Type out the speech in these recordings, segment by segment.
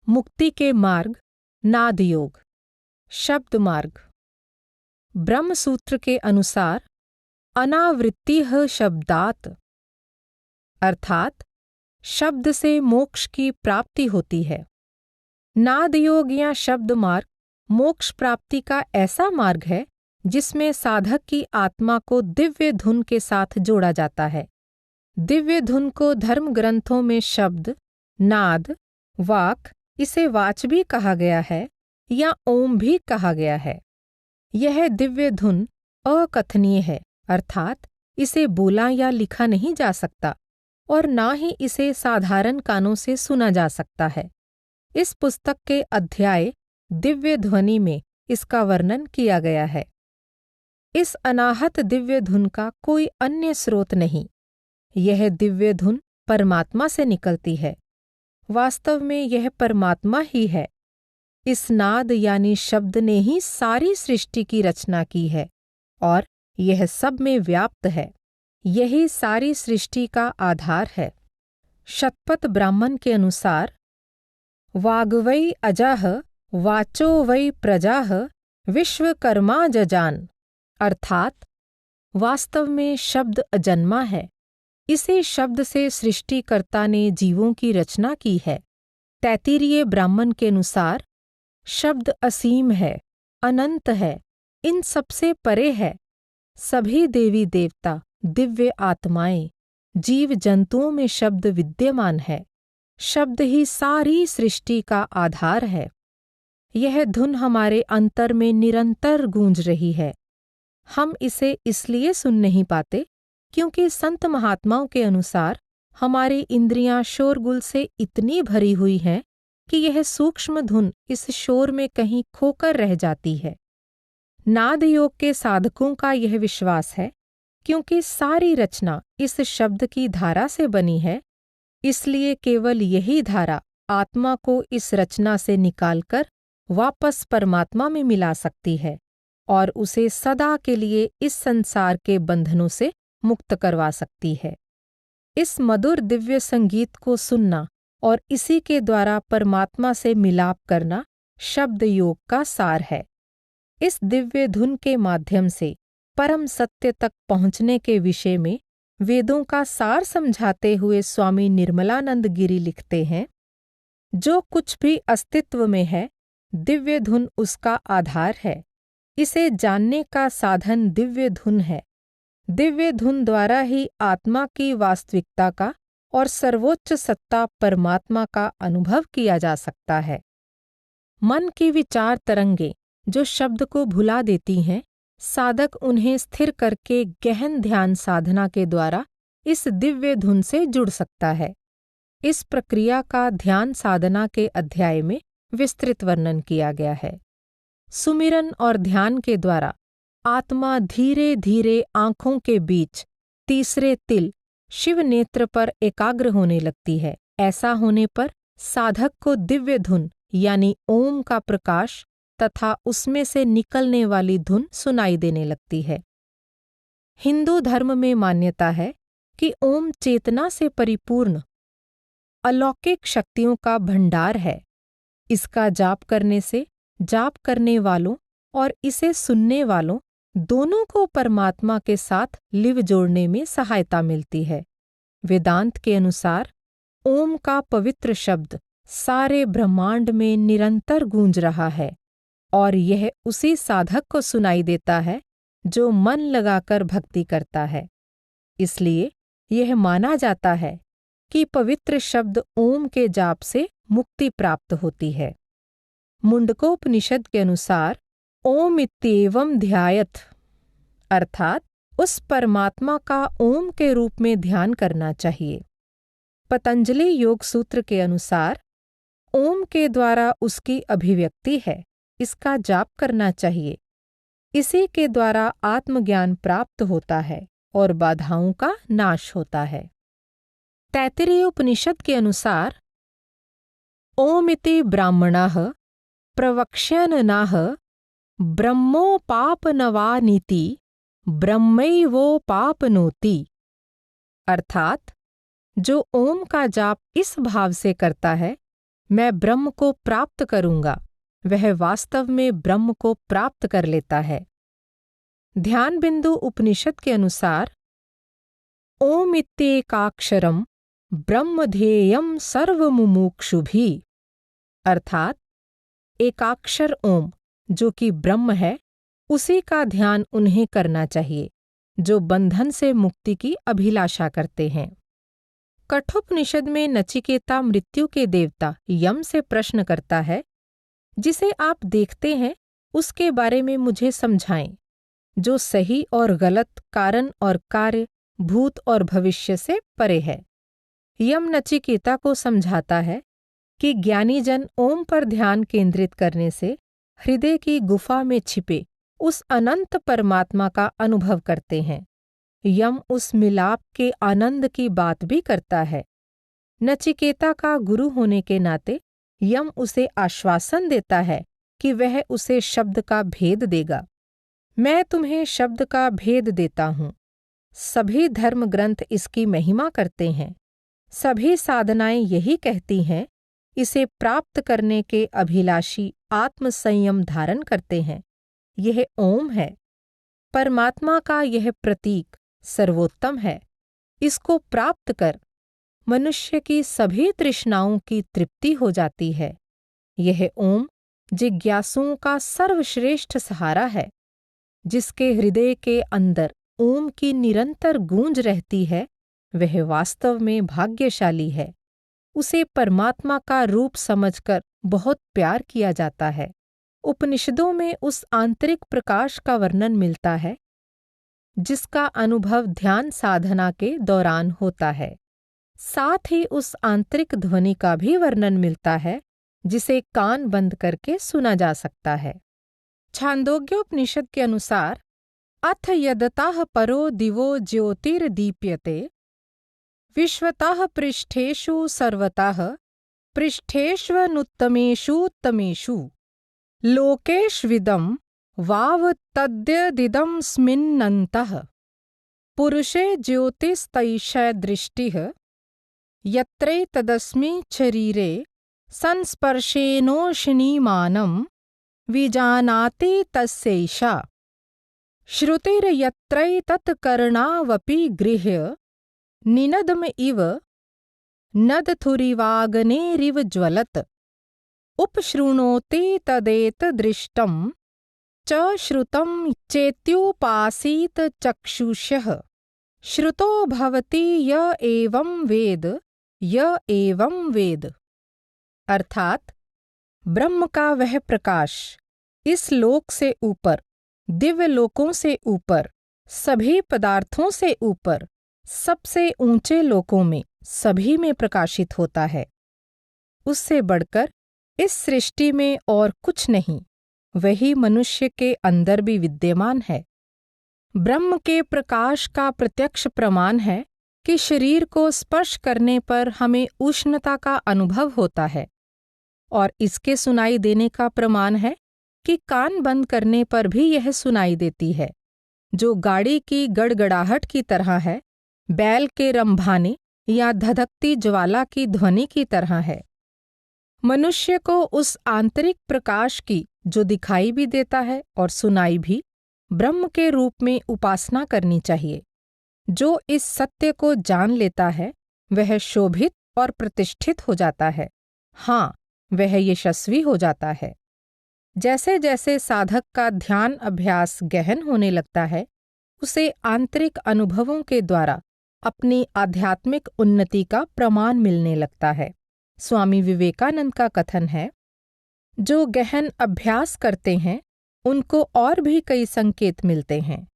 मुक्ति के मार्ग, नाद योग, शब्द मार्ग। ब्रह्म सूत्र के अनुसार अनावृत्तिः शब्दात्, अर्थात शब्द से मोक्ष की प्राप्ति होती है। नाद योग या शब्द मार्ग मोक्ष प्राप्ति का ऐसा मार्ग है जिसमें साधक की आत्मा को दिव्य धुन के साथ जोड़ा जाता है। दिव्य धुन को धर्म ग्रंथों में शब्द, नाद, वाक, इसे वाच भी कहा गया है या ओम भी कहा गया है। यह दिव्य धुन अकथनीय है, अर्थात इसे बोला या लिखा नहीं जा सकता और ना ही इसे साधारण कानों से सुना जा सकता है। इस पुस्तक के अध्याय दिव्य ध्वनि में इसका वर्णन किया गया है। इस अनाहत दिव्य धुन का कोई अन्य स्रोत नहीं। यह दिव्य धुन परमात्मा से निकलती है। वास्तव में यह परमात्मा ही है। इस नाद यानी शब्द ने ही सारी सृष्टि की रचना की है और यह सब में व्याप्त है। यही सारी सृष्टि का आधार है। शतपथ ब्राह्मण के अनुसार वाग्वै अजाह वाचो वै प्रजाः विश्वकर्मा जजान, अर्थात वास्तव में शब्द अजन्मा है। इसे शब्द से सृष्टिकर्ता ने जीवों की रचना की है। तैत्तिरीय ब्राह्मण के अनुसार शब्द असीम है, अनंत है, इन सबसे परे है। सभी देवी देवता, दिव्य आत्माएं, जीव जंतुओं में शब्द विद्यमान है। शब्द ही सारी सृष्टि का आधार है। यह धुन हमारे अंतर में निरंतर गूंज रही है। हम इसे इसलिए सुन नहीं पाते क्योंकि संत महात्माओं के अनुसार हमारी इंद्रियां शोरगुल से इतनी भरी हुई हैं कि यह सूक्ष्म धुन इस शोर में कहीं खोकर रह जाती है। नाद योग के साधकों का यह विश्वास है क्योंकि सारी रचना इस शब्द की धारा से बनी है, इसलिए केवल यही धारा आत्मा को इस रचना से निकालकर वापस परमात्मा में मिला सकती है और उसे सदा के लिए इस संसार के बंधनों से मुक्त करवा सकती है। इस मधुर दिव्य संगीत को सुनना और इसी के द्वारा परमात्मा से मिलाप करना शब्द योग का सार है। इस दिव्य धुन के माध्यम से परम सत्य तक पहुँचने के विषय में वेदों का सार समझाते हुए स्वामी निर्मलानंद गिरी लिखते हैं, जो कुछ भी अस्तित्व में है, दिव्य धुन उसका आधार है। इसे जानने का साधन दिव्य धुन है। दिव्य धुन द्वारा ही आत्मा की वास्तविकता का और सर्वोच्च सत्ता परमात्मा का अनुभव किया जा सकता है। मन की विचार तरंगें जो शब्द को भुला देती हैं, साधक उन्हें स्थिर करके गहन ध्यान साधना के द्वारा इस दिव्य धुन से जुड़ सकता है। इस प्रक्रिया का ध्यान साधना के अध्याय में विस्तृत वर्णन किया गया है। सुमिरन और ध्यान के द्वारा आत्मा धीरे धीरे आंखों के बीच तीसरे तिल शिव नेत्र पर एकाग्र होने लगती है। ऐसा होने पर साधक को दिव्य धुन यानी ओम का प्रकाश तथा उसमें से निकलने वाली धुन सुनाई देने लगती है। हिंदू धर्म में मान्यता है कि ओम चेतना से परिपूर्ण अलौकिक शक्तियों का भंडार है। इसका जाप करने से जाप करने वालों और इसे सुनने वालों दोनों को परमात्मा के साथ लिव जोड़ने में सहायता मिलती है। वेदांत के अनुसार ओम का पवित्र शब्द सारे ब्रह्मांड में निरंतर गूंज रहा है और यह उसी साधक को सुनाई देता है जो मन लगाकर भक्ति करता है। इसलिए यह माना जाता है कि पवित्र शब्द ओम के जाप से मुक्ति प्राप्त होती है। मुंडकोपनिषद के अनुसार ओम इत्येवं ध्यायत, अर्थात उस परमात्मा का ओम के रूप में ध्यान करना चाहिए। पतंजलि योग सूत्र के अनुसार ओम के द्वारा उसकी अभिव्यक्ति है, इसका जाप करना चाहिए। इसी के द्वारा आत्मज्ञान प्राप्त होता है और बाधाओं का नाश होता है। तैत्तिरीय उपनिषद के अनुसार ओमिति ब्राह्मणाः प्रवक्ष्यन्नाह ब्रह्मोपापनवानिति ब्रह्मैवोपापनोति, अर्थात जो ओम का जाप इस भाव से करता है मैं ब्रह्म को प्राप्त करूंगा, वह वास्तव में ब्रह्म को प्राप्त कर लेता है। ध्यान बिंदु उपनिषद के अनुसार ओम इत्येकाक्षरम ब्रह्मध्येयम सर्वमुमुक्षुभिः, अर्थात एकाक्षर ओम जो कि ब्रह्म है, उसी का ध्यान उन्हें करना चाहिए जो बंधन से मुक्ति की अभिलाषा करते हैं। कठोपनिषद में नचिकेता मृत्यु के देवता यम से प्रश्न करता है, जिसे आप देखते हैं उसके बारे में मुझे समझाएं, जो सही और गलत, कारण और कार्य, भूत और भविष्य से परे है। यम नचिकेता को समझाता है कि ज्ञानी जन ओम पर ध्यान केंद्रित करने से हृदय की गुफा में छिपे उस अनंत परमात्मा का अनुभव करते हैं। यम उस मिलाप के आनंद की बात भी करता है। नचिकेता का गुरु होने के नाते यम उसे आश्वासन देता है कि वह उसे शब्द का भेद देगा। मैं तुम्हें शब्द का भेद देता हूँ। सभी धर्म ग्रंथ इसकी महिमा करते हैं। सभी साधनाएं यही कहती हैं, इसे प्राप्त करने के अभिलाषी आत्म संयम धारण करते हैं। यह ओम है। परमात्मा का यह प्रतीक सर्वोत्तम है। इसको प्राप्त कर मनुष्य की सभी तृष्णाओं की तृप्ति हो जाती है। यह ओम जिज्ञासुओं का सर्वश्रेष्ठ सहारा है। जिसके हृदय के अंदर ओम की निरंतर गूंज रहती है, वह वास्तव में भाग्यशाली है। उसे परमात्मा का रूप समझकर बहुत प्यार किया जाता है। उपनिषदों में उस आंतरिक प्रकाश का वर्णन मिलता है जिसका अनुभव ध्यान साधना के दौरान होता है। साथ ही उस आंतरिक ध्वनि का भी वर्णन मिलता है जिसे कान बंद करके सुना जा सकता है। छांदोग्योपनिषद के अनुसार अथ यदतः परो दिवो ज्योतिर्दीप्यते विश्वतः पृष्ठेषु सर्वतः पृष्ठेष्वनुत्तमेषूत्तमेषु लोकेष्विदं वाव तद्यदिदमस्मिन्नन्तः पुरुषे ज्योतिस्तैषा दृष्टिः यत्रैतदस्मि शरीरे संस्पर्शेनोष्णीमानं विजानाति तस्यैषा श्रुतिर्यत्रैतत्कर्णावपि गृह्य निनदम इव नदथुरिवागनेरिव ज्वलत् उपशृणोति तदेतदृष्टं च श्रुतं चेत्युपासीत चक्षुषः श्रुतो भवति य एवं वेद य एवं वेद। अर्थात ब्रह्म का वह प्रकाश इस लोक से ऊपर, दिव्य लोकों से ऊपर, सभी पदार्थों से ऊपर, सबसे ऊंचे लोकों में, सभी में प्रकाशित होता है। उससे बढ़कर इस सृष्टि में और कुछ नहीं। वही मनुष्य के अंदर भी विद्यमान है। ब्रह्म के प्रकाश का प्रत्यक्ष प्रमाण है कि शरीर को स्पर्श करने पर हमें उष्णता का अनुभव होता है, और इसके सुनाई देने का प्रमाण है कि कान बंद करने पर भी यह सुनाई देती है, जो गाड़ी की गड़गड़ाहट की तरह है, बैल के रंभाने या धधकती ज्वाला की ध्वनि की तरह है। मनुष्य को उस आंतरिक प्रकाश की, जो दिखाई भी देता है और सुनाई भी, ब्रह्म के रूप में उपासना करनी चाहिए। जो इस सत्य को जान लेता है वह शोभित और प्रतिष्ठित हो जाता है। हाँ, वह यशस्वी हो जाता है। जैसे जैसे साधक का ध्यान अभ्यास गहन होने लगता है, उसे आंतरिक अनुभवों के द्वारा अपनी आध्यात्मिक उन्नति का प्रमाण मिलने लगता है। स्वामी विवेकानंद का कथन है, जो गहन अभ्यास करते हैं उनको और भी कई संकेत मिलते हैं।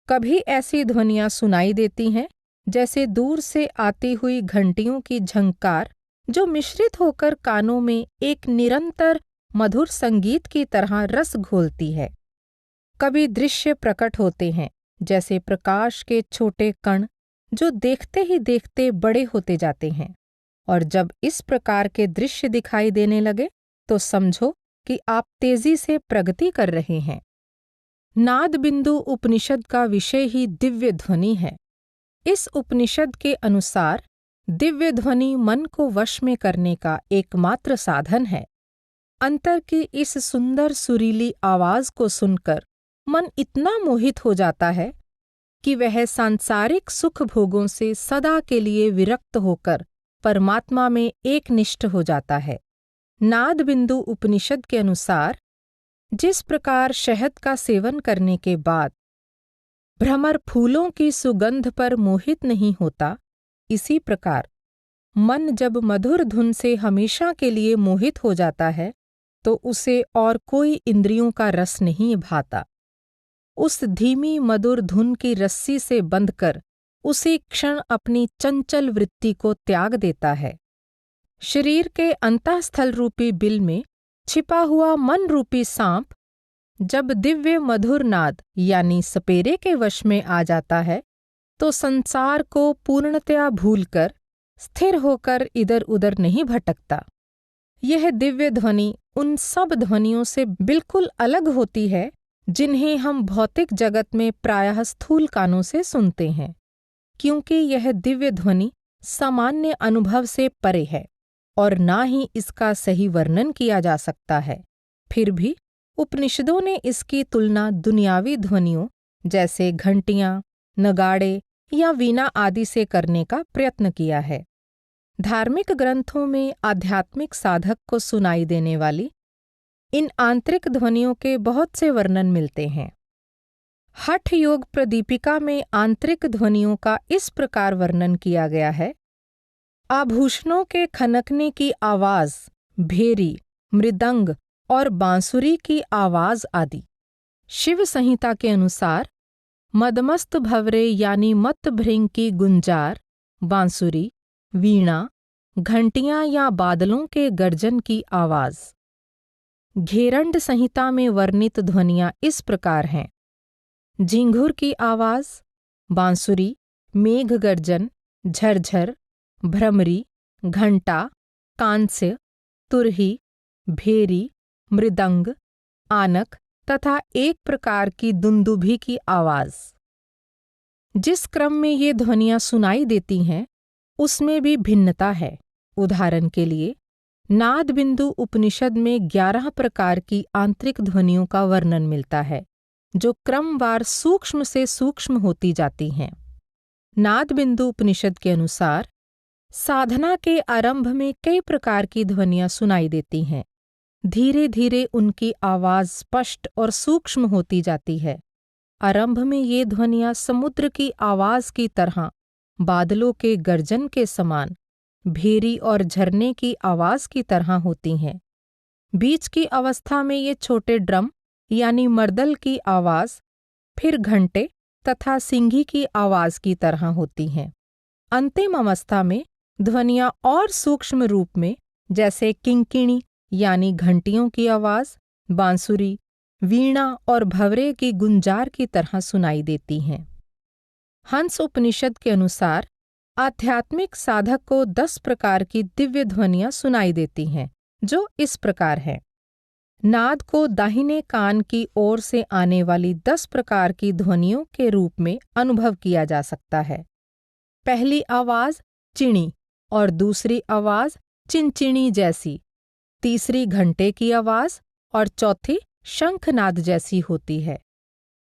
कभी ऐसी ध्वनियां सुनाई देती हैं जैसे दूर से आती हुई घंटियों की झंकार, जो मिश्रित होकर कानों में एक निरंतर मधुर संगीत की तरह रस घोलती है। कभी दृश्य प्रकट होते हैं जैसे प्रकाश के छोटे कण, जो देखते ही देखते बड़े होते जाते हैं। और जब इस प्रकार के दृश्य दिखाई देने लगे तो समझो कि आप तेजी से प्रगति कर रहे हैं। नाद बिंदु उपनिषद का विषय ही दिव्य ध्वनि है। इस उपनिषद के अनुसार दिव्य ध्वनि मन को वश में करने का एकमात्र साधन है। अंतर की इस सुंदर सुरीली आवाज को सुनकर मन इतना मोहित हो जाता है कि वह सांसारिक सुख भोगों से सदा के लिए विरक्त होकर परमात्मा में एकनिष्ठ हो जाता है। नाद बिंदु उपनिषद के अनुसार जिस प्रकार शहद का सेवन करने के बाद भ्रमर फूलों की सुगंध पर मोहित नहीं होता, इसी प्रकार मन जब मधुर धुन से हमेशा के लिए मोहित हो जाता है तो उसे और कोई इंद्रियों का रस नहीं भाता। उस धीमी मधुर धुन की रस्सी से बंधकर उसी क्षण अपनी चंचल वृत्ति को त्याग देता है। शरीर के अंतःस्थल रूपी बिल में छिपा हुआ मन रूपी सांप जब दिव्य मधुर नाद यानी सपेरे के वश में आ जाता है तो संसार को पूर्णतया भूलकर स्थिर होकर इधर उधर नहीं भटकता। यह दिव्य ध्वनि उन सब ध्वनियों से बिल्कुल अलग होती है जिन्हें हम भौतिक जगत में प्रायः स्थूल कानों से सुनते हैं, क्योंकि यह दिव्य ध्वनि सामान्य अनुभव से परे है और ना ही इसका सही वर्णन किया जा सकता है। फिर भी उपनिषदों ने इसकी तुलना दुनियावी ध्वनियों जैसे घंटियां, नगाड़े या वीणा आदि से करने का प्रयत्न किया है। धार्मिक ग्रंथों में आध्यात्मिक साधक को सुनाई देने वाली इन आंतरिक ध्वनियों के बहुत से वर्णन मिलते हैं। हठ योग प्रदीपिका में आंतरिक ध्वनियों का इस प्रकार वर्णन किया गया है: आभूषणों के खनकने की आवाज, भेरी, मृदंग और बांसुरी की आवाज आदि। शिव संहिता के अनुसार मदमस्त भवरे यानी मत भृंग की गुंजार, बांसुरी, वीणा, घंटियां या बादलों के गर्जन की आवाज। घेरंड संहिता में वर्णित ध्वनियां इस प्रकार हैं: झिंगुर की आवाज, बांसुरी, मेघ गर्जन, झरझर, भ्रमरी, घंटा, कांस्य, तुरही, भेरी, मृदंग, आनक तथा एक प्रकार की दुंदुभी की आवाज। जिस क्रम में ये ध्वनियां सुनाई देती हैं उसमें भी भिन्नता है। उदाहरण के लिए नाद बिंदु उपनिषद में 11 प्रकार की आंतरिक ध्वनियों का वर्णन मिलता है जो क्रमवार सूक्ष्म से सूक्ष्म होती जाती हैं। नाद बिंदु उपनिषद के अनुसार साधना के आरंभ में कई प्रकार की ध्वनियां सुनाई देती हैं। धीरे धीरे उनकी आवाज स्पष्ट और सूक्ष्म होती जाती है। आरंभ में ये ध्वनियां समुद्र की आवाज की तरह, बादलों के गर्जन के समान, भेरी और झरने की आवाज की तरह होती हैं। बीच की अवस्था में ये छोटे ड्रम यानी मर्दल की आवाज, फिर घंटे तथा सिंघी की आवाज की तरह होती हैं। अंतिम अवस्था में ध्वनियां और सूक्ष्म रूप में जैसे किंकिणी यानी घंटियों की आवाज, बांसुरी, वीणा और भंवरे की गुंजार की तरह सुनाई देती हैं। हंस उपनिषद के अनुसार आध्यात्मिक साधक को 10 प्रकार की दिव्य ध्वनियां सुनाई देती हैं जो इस प्रकार हैं। नाद को दाहिने कान की ओर से आने वाली 10 प्रकार की ध्वनियों के रूप में अनुभव किया जा सकता है। पहली आवाज चिणी और दूसरी आवाज चिनचिणी जैसी, तीसरी घंटे की आवाज और चौथी शंखनाद जैसी होती है।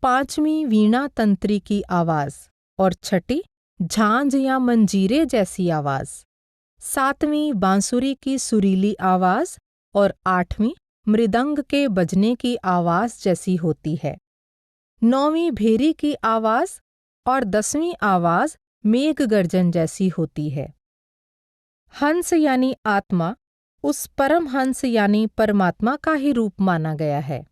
पांचवी वीणा तंत्री की आवाज और छठी झांझ या मंजीरे जैसी आवाज। सातवीं बांसुरी की सुरीली आवाज और आठवीं मृदंग के बजने की आवाज जैसी होती है। नौवीं भेरी की आवाज और 10वीं आवाज मेघ गर्जन जैसी होती है। हंस यानी आत्मा उस परम हंस यानी परमात्मा का ही रूप माना गया है।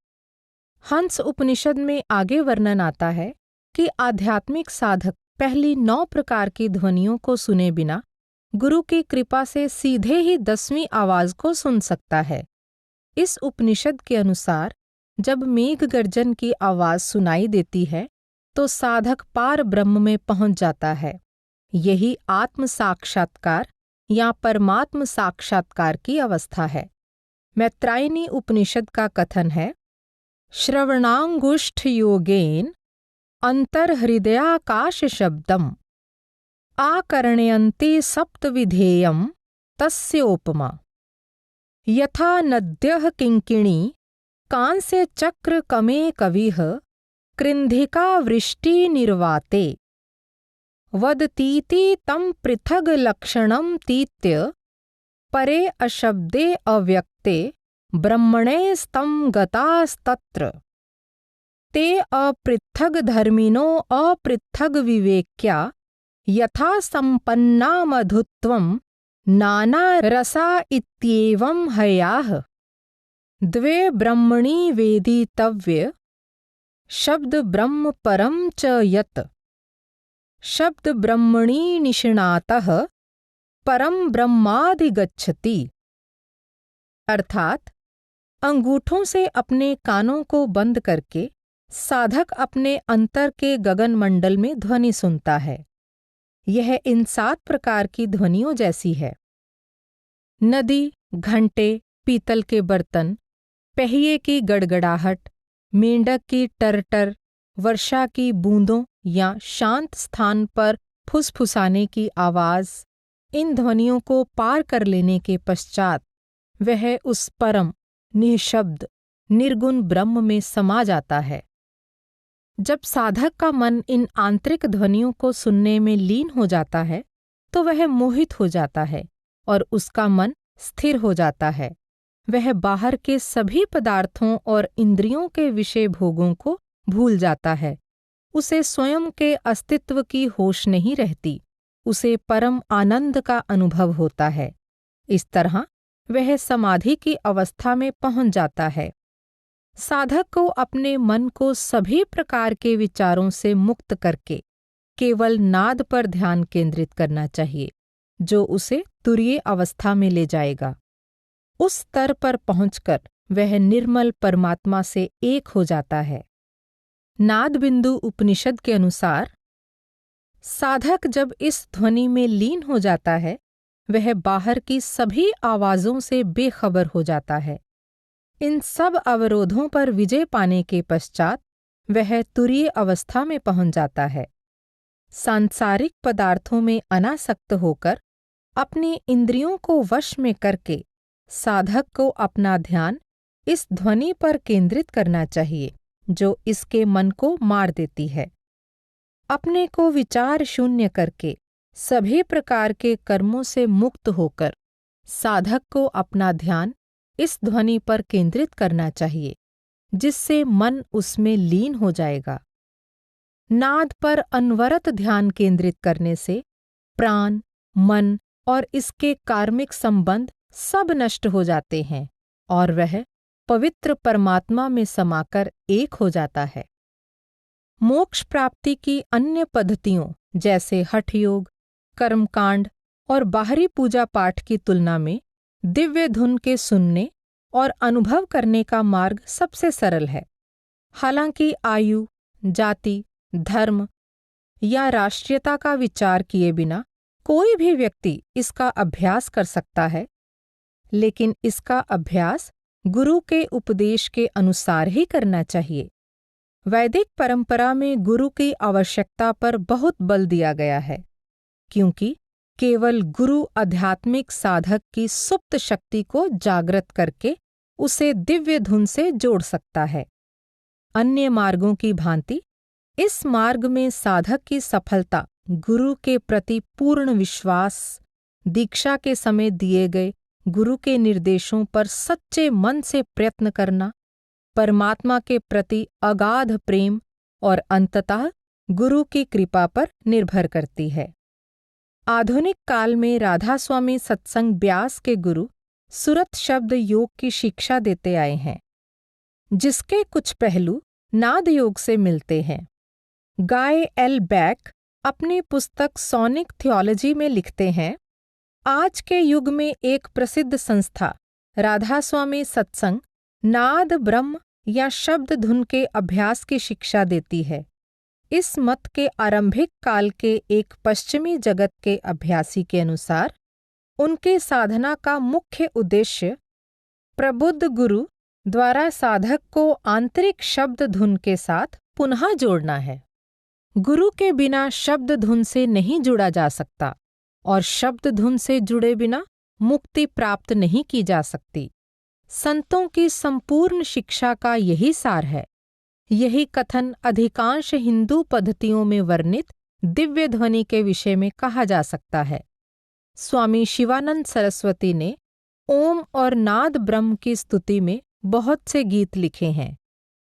हंस उपनिषद में आगे वर्णन आता है कि आध्यात्मिक साधक पहली 9 प्रकार की ध्वनियों को सुने बिना गुरु की कृपा से सीधे ही 10वीं आवाज को सुन सकता है। इस उपनिषद के अनुसार जब मेघ गर्जन की आवाज सुनाई देती है तो साधक पार ब्रह्म में पहुंच जाता है। यही आत्म साक्षात्कार या परमात्म साक्षात्कार की अवस्था है। मैत्रायणी उपनिषद का कथन है, श्रवणांगुष्ठ योगेन अंतर्हृदयाकाश शब्दम। आकर्णयन्ति सप्तविधेयं तस्योपमा। यथा नद्यः किङ्किणी कांस्यचक्रकमे कविः कृन्धिका वृष्टिनिर्वाते। वदतीति तं पृथग् लक्षणं तीत्य परे अशब्दे अव्यक्ते ब्रह्मणेस्तं गतास्तत्र। ते अपृथग्धर्मिणो अपृथग्विवेक्या यथा सम्पन्ना मधुत्वं नानारसा इत्येवं हयाः। द्वे ब्रह्मणि वेदितव्ये शब्द ब्रह्म परं च यत्। शब्द ब्रह्मणि निष्णातः परम ब्रह्माधिगच्छति। अर्थात अंगूठों से अपने कानों को बंद करके साधक अपने अंतर के गगन मंडल में ध्वनि सुनता है। यह इन 7 प्रकार की ध्वनियों जैसी है। नदी, घंटे, पीतल के बर्तन, पहिए की गड़गड़ाहट, मेंढक की टरटर, वर्षा की बूंदों या शांत स्थान पर फुसफुसाने की आवाज। इन ध्वनियों को पार कर लेने के पश्चात वह उस परम निःशब्द निर्गुण ब्रह्म में समा जाता है। जब साधक का मन इन आंतरिक ध्वनियों को सुनने में लीन हो जाता है तो वह मोहित हो जाता है और उसका मन स्थिर हो जाता है। वह बाहर के सभी पदार्थों और इंद्रियों के विषय भोगों को भूल जाता है। उसे स्वयं के अस्तित्व की होश नहीं रहती। उसे परम आनंद का अनुभव होता है। इस तरह वह समाधि की अवस्था में पहुंच जाता है। साधक को अपने मन को सभी प्रकार के विचारों से मुक्त करके केवल नाद पर ध्यान केंद्रित करना चाहिए, जो उसे तुरीय अवस्था में ले जाएगा। उस स्तर पर पहुंचकर वह निर्मल परमात्मा से एक हो जाता है। नाद बिंदु उपनिषद के अनुसार साधक जब इस ध्वनि में लीन हो जाता है वह बाहर की सभी आवाजों से बेखबर हो जाता है। इन सब अवरोधों पर विजय पाने के पश्चात वह तुरीय अवस्था में पहुंच जाता है। सांसारिक पदार्थों में अनासक्त होकर अपनी इंद्रियों को वश में करके साधक को अपना ध्यान इस ध्वनि पर केंद्रित करना चाहिए, जो इसके मन को मार देती है। अपने को विचार शून्य करके सभी प्रकार के कर्मों से मुक्त होकर साधक को अपना ध्यान इस ध्वनि पर केंद्रित करना चाहिए, जिससे मन उसमें लीन हो जाएगा। नाद पर अनवरत ध्यान केंद्रित करने से प्राण, मन और इसके कार्मिक संबंध सब नष्ट हो जाते हैं और वह पवित्र परमात्मा में समाकर एक हो जाता है। मोक्ष प्राप्ति की अन्य पद्धतियों जैसे हठ योग, कर्मकांड और बाहरी पूजा पाठ की तुलना में दिव्य धुन के सुनने और अनुभव करने का मार्ग सबसे सरल है। हालांकि आयु, जाति, धर्म या राष्ट्रीयता का विचार किए बिना कोई भी व्यक्ति इसका अभ्यास कर सकता है, लेकिन इसका अभ्यास गुरु के उपदेश के अनुसार ही करना चाहिए। वैदिक परंपरा में गुरु की आवश्यकता पर बहुत बल दिया गया है, क्योंकि केवल गुरु आध्यात्मिक साधक की सुप्त शक्ति को जागृत करके उसे दिव्य धुन से जोड़ सकता है। अन्य मार्गों की भांति इस मार्ग में साधक की सफलता गुरु के प्रति पूर्ण विश्वास, दीक्षा के समय दिए गए गुरु के निर्देशों पर सच्चे मन से प्रयत्न करना, परमात्मा के प्रति अगाध प्रेम और अंततः गुरु की कृपा पर निर्भर करती है। आधुनिक काल में राधा स्वामी सत्संग ब्यास के गुरु सुरत शब्द योग की शिक्षा देते आए हैं, जिसके कुछ पहलू नाद योग से मिलते हैं। गाय एल बैक अपनी पुस्तक सोनिक थियोलॉजी में लिखते हैं, आज के युग में एक प्रसिद्ध संस्था राधा स्वामी सत्संग नाद ब्रह्म या शब्द धुन के अभ्यास की शिक्षा देती है। इस मत के आरंभिक काल के एक पश्चिमी जगत के अभ्यासी के अनुसार उनके साधना का मुख्य उद्देश्य प्रबुद्ध गुरु द्वारा साधक को आंतरिक शब्द धुन के साथ पुनः जोड़ना है। गुरु के बिना शब्द धुन से नहीं जुड़ा जा सकता और शब्द धुन से जुड़े बिना मुक्ति प्राप्त नहीं की जा सकती। संतों की संपूर्ण शिक्षा का यही सार है। यही कथन अधिकांश हिंदू पद्धतियों में वर्णित दिव्य ध्वनि के विषय में कहा जा सकता है। स्वामी शिवानंद सरस्वती ने ओम और नाद ब्रह्म की स्तुति में बहुत से गीत लिखे हैं।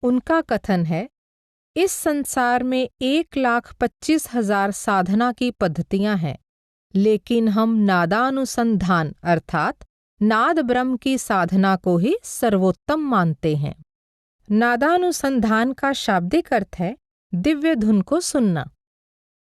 उनका कथन है, इस संसार में 1,25,000 साधना की पद्धतियां हैं, लेकिन हम नादानुसंधान अर्थात नाद ब्रह्म की साधना को ही सर्वोत्तम मानते हैं। नादानुसंधान का शाब्दिक अर्थ है दिव्य धुन को सुनना।